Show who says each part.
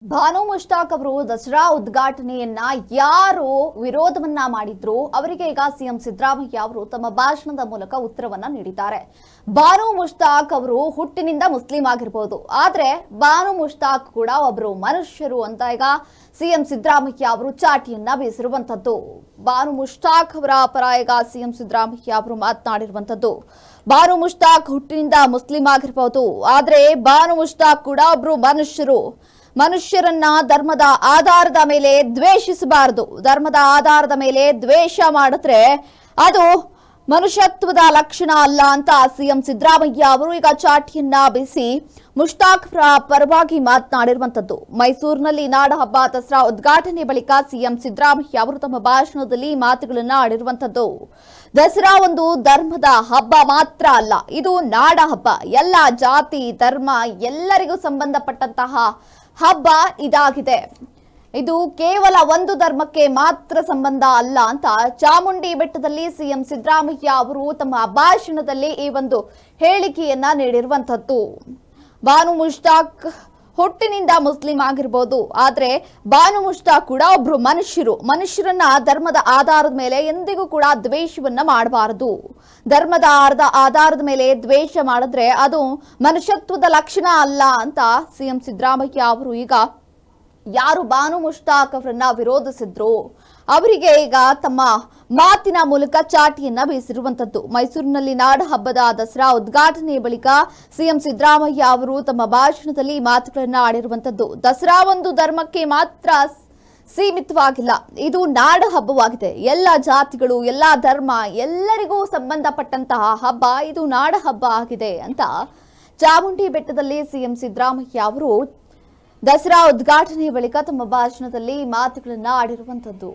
Speaker 1: ಬಾನು ಮುಷ್ತಾಕ್ ಅವರು ದಸರಾ ಉದ್ಘಾಟನೆಯನ್ನ ಯಾರು ವಿರೋಧವನ್ನ ಮಾಡಿದ್ರು ಅವರಿಗೆ ಈಗ ಸಿಎಂ ಸಿದ್ದರಾಮಯ್ಯ ಅವರು ತಮ್ಮ ಭಾಷಣದ ಮೂಲಕ ಉತ್ತರವನ್ನ ನೀಡಿದ್ದಾರೆ. ಬಾನು ಮುಷ್ತಾಕ್ ಅವರು ಹುಟ್ಟಿನಿಂದ ಮುಸ್ಲಿಂ ಆಗಿರಬಹುದು, ಆದ್ರೆ ಬಾನು ಮುಷ್ತಾಕ್ ಕೂಡ ಒಬ್ಬರು ಮನುಷ್ಯರು ಅಂತ ಈಗ ಸಿಎಂ ಸಿದ್ದರಾಮಯ್ಯ ಅವರು ಚಾಟಿಯನ್ನ ಬೀಸಿರುವಂತದ್ದು. ಬಾನು ಮುಷ್ತಾಕ್ ಅವರ ಪರ ಈಗ ಸಿಎಂ ಸಿದ್ದರಾಮಯ್ಯ ಅವರು ಮಾತನಾಡಿರುವಂತದ್ದು. ಬಾನು ಮುಷ್ತಾಕ್ ಹುಟ್ಟಿನಿಂದ ಮುಸ್ಲಿಂ ಆಗಿರಬಹುದು, ಆದ್ರೆ ಬಾನು ಮುಷ್ತಾಕ್ ಕೂಡ ಒಬ್ರು ಮನುಷ್ಯರನ್ನ ಧರ್ಮದ ಆಧಾರದ ಮೇಲೆ ದ್ವೇಷಿಸಬಾರದು. ಧರ್ಮದ ಆಧಾರದ ಮೇಲೆ ದ್ವೇಷ ಮಾಡಿದ್ರೆ ಅದು ಮನುಷ್ಯತ್ವದ ಲಕ್ಷಣ ಅಲ್ಲ ಅಂತ ಸಿಎಂ ಸಿದ್ದರಾಮಯ್ಯ ಅವರು ಈಗ ಚಾಟಿಯನ್ನ ಬೀಸಿ ಮುಷ್ತಾಕ್ ಪರವಾಗಿ ಮಾತನಾಡಿರುವಂತದ್ದು. ಮೈಸೂರಿನಲ್ಲಿ ನಾಡ ಹಬ್ಬ ದಸರಾ ಉದ್ಘಾಟನೆ ಬಳಿಕ ಸಿಎಂ ಸಿದ್ದರಾಮಯ್ಯ ಅವರು ತಮ್ಮ ಭಾಷಣದಲ್ಲಿ ಮಾತುಗಳನ್ನ ಆಡಿರುವಂತದ್ದು. ದಸರಾ ಒಂದು ಧರ್ಮದ ಹಬ್ಬ ಮಾತ್ರ ಅಲ್ಲ, ಇದು ನಾಡ ಹಬ್ಬ. ಎಲ್ಲ ಜಾತಿ ಧರ್ಮ ಎಲ್ಲರಿಗೂ ಸಂಬಂಧಪಟ್ಟಂತಹ ಹಬ್ಬ ಇದಾಗಿದೆ. ಇದು ಕೇವಲ ಒಂದು ಧರ್ಮಕ್ಕೆ ಮಾತ್ರ ಸಂಬಂಧ ಅಲ್ಲ ಅಂತ ಚಾಮುಂಡಿ ಬೆಟ್ಟದಲ್ಲಿ ಸಿಎಂ ಸಿದ್ದರಾಮಯ್ಯ ಅವರು ತಮ್ಮ ಭಾಷಣದಲ್ಲಿ ಈ ಒಂದು ಹೇಳಿಕೆಯನ್ನ ನೀಡಿರುವಂತದ್ದು. ಬಾನು ಮುಷ್ತಾಕ್ ಹುಟ್ಟಿನಿಂದ ಮುಸ್ಲಿಂ ಆಗಿರ್ಬೋದು, ಆದ್ರೆ ಬಾನು ಮುಷ್ತಾಕ್ ಕೂಡ ಒಬ್ರು ಮನುಷ್ಯರನ್ನ ಧರ್ಮದ ಆಧಾರದ ಮೇಲೆ ಎಂದಿಗೂ ಕೂಡ ದ್ವೇಷವನ್ನ ಮಾಡಬಾರದು. ಧರ್ಮದ ಆಧಾರದ ಮೇಲೆ ದ್ವೇಷ ಮಾಡಿದ್ರೆ ಅದು ಮನುಷ್ಯತ್ವದ ಲಕ್ಷಣ ಅಲ್ಲ ಅಂತ ಸಿಎಂ ಸಿದ್ದರಾಮಯ್ಯ ಅವರು ಈಗ ಯಾರು ಬಾನು ಮುಷ್ತಾಕ್ ಅವರನ್ನ ವಿರೋಧಿಸಿದ್ರು ಅವರಿಗೆ ಈಗ ತಮ್ಮ ಮಾತಿನ ಮೂಲಕ ಚಾಟಿಯನ್ನ ಬೀಸಿರುವಂತದ್ದು. ಮೈಸೂರಿನಲ್ಲಿ ನಾಡ ಹಬ್ಬದ ದಸರಾ ಉದ್ಘಾಟನೆ ಬಳಿಕ ಸಿಎಂ ಸಿದ್ದರಾಮಯ್ಯ ಅವರು ತಮ್ಮ ಭಾಷಣದಲ್ಲಿ ಮಾತುಗಳನ್ನ ಆಡಿರುವಂತದ್ದು. ದಸರಾ ಒಂದು ಧರ್ಮಕ್ಕೆ ಮಾತ್ರ ಸೀಮಿತವಾಗಿಲ್ಲ, ಇದು ನಾಡ ಹಬ್ಬವಾಗಿದೆ. ಎಲ್ಲ ಜಾತಿಗಳು ಎಲ್ಲ ಧರ್ಮ ಎಲ್ಲರಿಗೂ ಸಂಬಂಧಪಟ್ಟಂತಹ ಹಬ್ಬ, ಇದು ನಾಡ ಹಬ್ಬ ಆಗಿದೆ ಅಂತ ಚಾಮುಂಡಿ ಬೆಟ್ಟದಲ್ಲಿ ಸಿಎಂ ಸಿದ್ದರಾಮಯ್ಯ ಅವರು ದಸರಾ ಉದ್ಘಾಟನೆ ಬಳಿಕ ತಮ್ಮ ಭಾಷಣದಲ್ಲಿ ಮಾತುಗಳನ್ನ ಆಡಿರುವಂತದ್ದು.